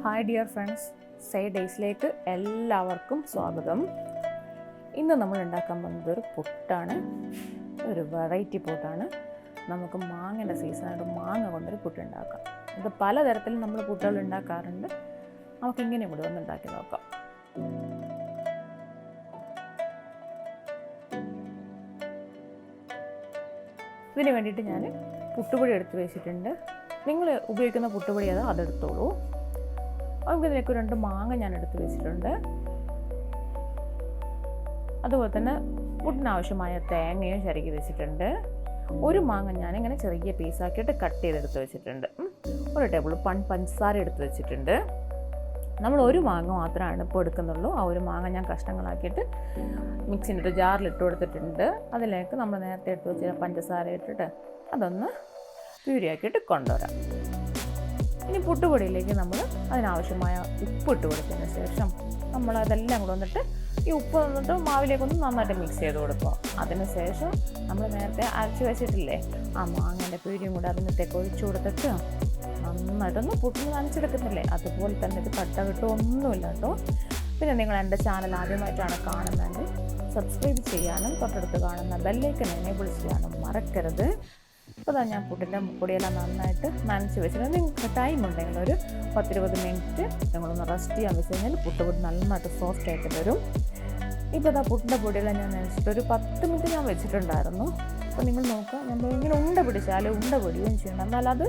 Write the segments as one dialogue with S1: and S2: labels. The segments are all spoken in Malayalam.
S1: ഹായ് ഡിയർ ഫ്രണ്ട്സ്, സേ ഡേയ്സിലേക്ക് എല്ലാവർക്കും സ്വാഗതം. ഇന്ന് നമ്മൾ ഉണ്ടാക്കാൻ പോകുന്നത് ഒരു പുട്ടാണ്, ഒരു വെറൈറ്റി പുട്ടാണ്. നമുക്ക് മാങ്ങയുടെ സീസണായിട്ട് മാങ്ങ കൊണ്ടൊരു പുട്ടുണ്ടാക്കാം. ഇത് പലതരത്തിൽ നമ്മൾ പുട്ടുകൾ ഉണ്ടാക്കാറുണ്ട്. നമുക്കിങ്ങനെ കൂടി ഒന്ന് ഉണ്ടാക്കി നോക്കാം. ഇതിന് വേണ്ടിയിട്ട് ഞാൻ പുട്ടുപൊടി എടുത്ത് വെച്ചിട്ടുണ്ട്. നിങ്ങൾ ഉപയോഗിക്കുന്ന പുട്ടുപൊടി അതെടുത്തോളൂ. നമുക്ക് ഇതിലേക്ക് 2 മാങ്ങ ഞാൻ എടുത്ത് വെച്ചിട്ടുണ്ട്. അതുപോലെ തന്നെ പുട്ടിനാവശ്യമായ തേങ്ങയും ചിരകി വെച്ചിട്ടുണ്ട്. ഒരു മാങ്ങ ഞാനിങ്ങനെ ചെറിയ പീസാക്കിയിട്ട് കട്ട് ചെയ്തെടുത്ത് വെച്ചിട്ടുണ്ട്. 1 ടേബിൾ പഞ്ചസാര എടുത്ത് വെച്ചിട്ടുണ്ട്. നമ്മൾ ഒരു മാങ്ങ മാത്രമാണ് ഇപ്പോൾ എടുക്കുന്നുള്ളൂ. ആ ഒരു മാങ്ങ ഞാൻ കഷ്ണങ്ങളാക്കിയിട്ട് മിക്സിൻ്റെ ജാറിലിട്ട് കൊടുത്തിട്ടുണ്ട്. അതിലേക്ക് നമ്മൾ നേരത്തെ എടുത്ത് വെച്ച പഞ്ചസാര ഇട്ടിട്ട് അതൊന്ന് പ്യൂരിയാക്കിയിട്ട് കൊണ്ടുവരാം. ഇനി പുട്ടുപൊടിയിലേക്ക് നമ്മൾ അതിനാവശ്യമായ ഉപ്പ് ഇട്ട് കൊടുത്തതിന് ശേഷം നമ്മൾ അതെല്ലാം കൂടെ വന്നിട്ട് ഈ ഉപ്പ് വന്നിട്ട് മാവിലേക്കൊന്ന് നന്നായിട്ട് മിക്സ് ചെയ്ത് കൊടുക്കുക. അതിന് ശേഷം നമ്മൾ നേരത്തെ അരച്ച് വെച്ചിട്ടില്ലേ ആ മാങ്ങേൻ്റെ പ്യൂരിയും കൂടെ അതിനകത്തേക്ക് ഒഴിച്ചു കൊടുത്തിട്ട് നന്നായിട്ടൊന്ന് പുട്ടിന് നനച്ചെടുക്കുന്നില്ലേ അതുപോലെ തന്നെ ഇത് കട്ട കിട്ടുമൊന്നുമില്ല കേട്ടോ. പിന്നെ നിങ്ങൾ എൻ്റെ ചാനൽ ആദ്യമായിട്ടാണ് കാണുന്നതെങ്കിൽ സബ്സ്ക്രൈബ് ചെയ്യാനും തൊട്ടടുത്ത് കാണുന്ന ബെല്ലൈക്കൺ എനേബിൾ ചെയ്യാനും മറക്കരുത്. അപ്പോൾ ഞാൻ പുട്ടിൻ്റെ പൊടിയെല്ലാം നന്നായിട്ട് നനച്ച് വെച്ചിട്ട് നിങ്ങൾക്ക് ടൈം ഉണ്ടെങ്കിൽ ഒരു 10-20 മിനിറ്റ് നിങ്ങളൊന്ന് റെസ്റ്റ് ചെയ്യാൻ വെച്ച് കഴിഞ്ഞാൽ പുട്ടുപൊടി നന്നായിട്ട് സോഫ്റ്റ് ആയിട്ട് വരും. ഇപ്പോൾ പുട്ടിൻ്റെ പൊടിയെല്ലാം ഞാൻ നനച്ചിട്ട് ഒരു 10 മിനിറ്റ് ഞാൻ വെച്ചിട്ടുണ്ടായിരുന്നു. അപ്പോൾ നിങ്ങൾ നോക്കുക, നമ്മൾ ഇങ്ങനെ ഉണ്ട പിടിച്ചാൽ ഉണ്ട പൊടിയുകയും ചെയ്യണം, എന്നാൽ അത്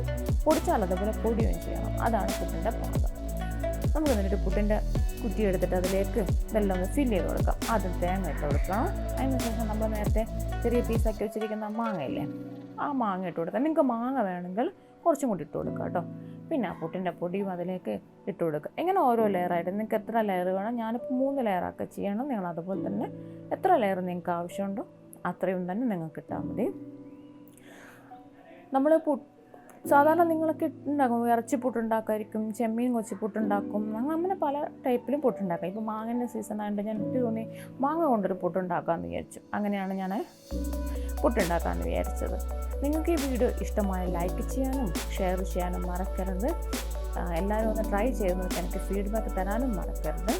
S1: പൊടിച്ചാൽ അതുപോലെ പൊടിയുകയും ചെയ്യണം. അതാണ് പുട്ടിൻ്റെ പാകം. നമുക്ക് എന്നിട്ട് പുട്ടിൻ്റെ കുറ്റി എടുത്തിട്ട് അതിലേക്ക് ഇതെല്ലാം ഒന്ന് ഫില്ല് ചെയ്ത് കൊടുക്കാം. ആദ്യം തേങ്ങ ഇട്ട് കൊടുക്കാം. അതിന് ശേഷം നമ്മൾ നേരത്തെ ചെറിയ പീസാക്കി വെച്ചിരിക്കുന്ന മാങ്ങയില്ലേ ആ മാങ്ങ ഇട്ട് കൊടുക്കാം. നിങ്ങൾക്ക് മാങ്ങ വേണമെങ്കിൽ കുറച്ചും കൂടി ഇട്ട് കൊടുക്കുക കേട്ടോ. പിന്നെ ആ പുട്ടിൻ്റെ പൊടിയും അതിലേക്ക് ഇട്ട് കൊടുക്കുക. ഇങ്ങനെ ഓരോ ലെയറായിട്ട് നിങ്ങൾക്ക് എത്ര ലെയർ വേണം, ഞാനിപ്പോൾ 3 ലെയറൊക്കെ ചെയ്യണം. നിങ്ങൾ അതുപോലെ തന്നെ എത്ര ലെയർ നിങ്ങൾക്ക് ആവശ്യമുണ്ടോ അത്രയും തന്നെ നിങ്ങൾക്ക് ഇട്ടാൽ മതി. നമ്മൾ സാധാരണ നിങ്ങളൊക്കെ ഉണ്ടാക്കും, ഇറച്ചി പുട്ടുണ്ടാക്കുമായിരിക്കും, ചെമ്മീൻ കൊച്ചി പുട്ടുണ്ടാക്കും, അങ്ങനെ പല ടൈപ്പിലും പുട്ടുണ്ടാക്കാം. ഇപ്പോൾ മാങ്ങേൻ്റെ സീസൺ ആയതുകൊണ്ട് ഞാൻ എനിക്ക് തോന്നി മാങ്ങ കൊണ്ടൊരു പുട്ടുണ്ടാക്കാമെന്ന് വിചാരിച്ചു. അങ്ങനെയാണ് ഞാൻ പുട്ടുണ്ടാക്കാമെന്ന് വിചാരിച്ചത്. നിങ്ങൾക്ക് ഈ വീഡിയോ ഇഷ്ടമായ ലൈക്ക് ചെയ്യാനും ഷെയർ ചെയ്യാനും മറക്കരുത്. എല്ലാവരും ഒന്ന് ട്രൈ ചെയ്ത് നോക്കി എനിക്ക് ഫീഡ്ബാക്ക് തരാനും മറക്കരുത്.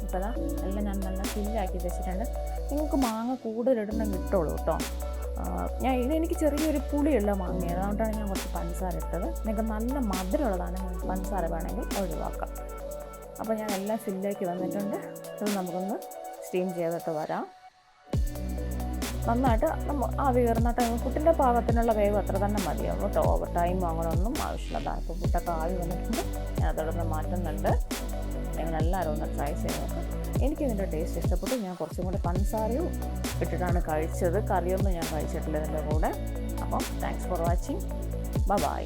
S1: ഇപ്പോൾ എല്ലാം ഞാൻ നല്ല ഫില്ലാക്കി വെച്ചിട്ടുണ്ട്. നിങ്ങൾക്ക് മാങ്ങ കൂടുതലിടണം കിട്ടുള്ളൂ കേട്ടോ. എനിക്ക് ചെറിയൊരു പുളിയുള്ള മാങ്ങയാണ്, അതുകൊണ്ടാണ് ഞാൻ കുറച്ച് പഞ്ചസാര ഇട്ടത്. നിങ്ങൾക്ക് നല്ല മധുരമുള്ളതാണെങ്കിൽ പഞ്ചസാര വേണമെങ്കിൽ ഒഴിവാക്കാം. അപ്പോൾ ഞാൻ എല്ലാം ഫില്ലാക്കി വന്നിട്ടുണ്ട്. ഇത് നമുക്കൊന്ന് സ്റ്റീം ചെയ്തിട്ട് വരാം. നന്നായിട്ട് ആവി കയറുന്ന ടൈം പുട്ടിൻ്റെ പാകത്തിനുള്ള വേവ് അത്ര തന്നെ മതിയാവും കേട്ടോ. ഓവർ ടൈം അങ്ങനെയൊന്നും ആവശ്യമില്ല. ഇപ്പോൾ പുട്ടൊക്കെ ആവി വന്നിട്ടുണ്ട്, ഞാൻ അതോടൊന്ന് മാറ്റുന്നുണ്ട്. നിങ്ങളെല്ലാവരും ഒന്ന് ട്രൈ ചെയ്ത് നോക്കാം. എനിക്കിതിൻ്റെ ടേസ്റ്റ് ഇഷ്ടപ്പെട്ടു. ഞാൻ കുറച്ചും കൂടി പഞ്ചസാരയും ഇട്ടിട്ടാണ് കഴിച്ചത്. കറിയൊന്നും ഞാൻ കഴിച്ചിട്ടില്ല ഇതിൻ്റെ കൂടെ. അപ്പം താങ്ക്സ് ഫോർ വാച്ചിങ്. ബൈ.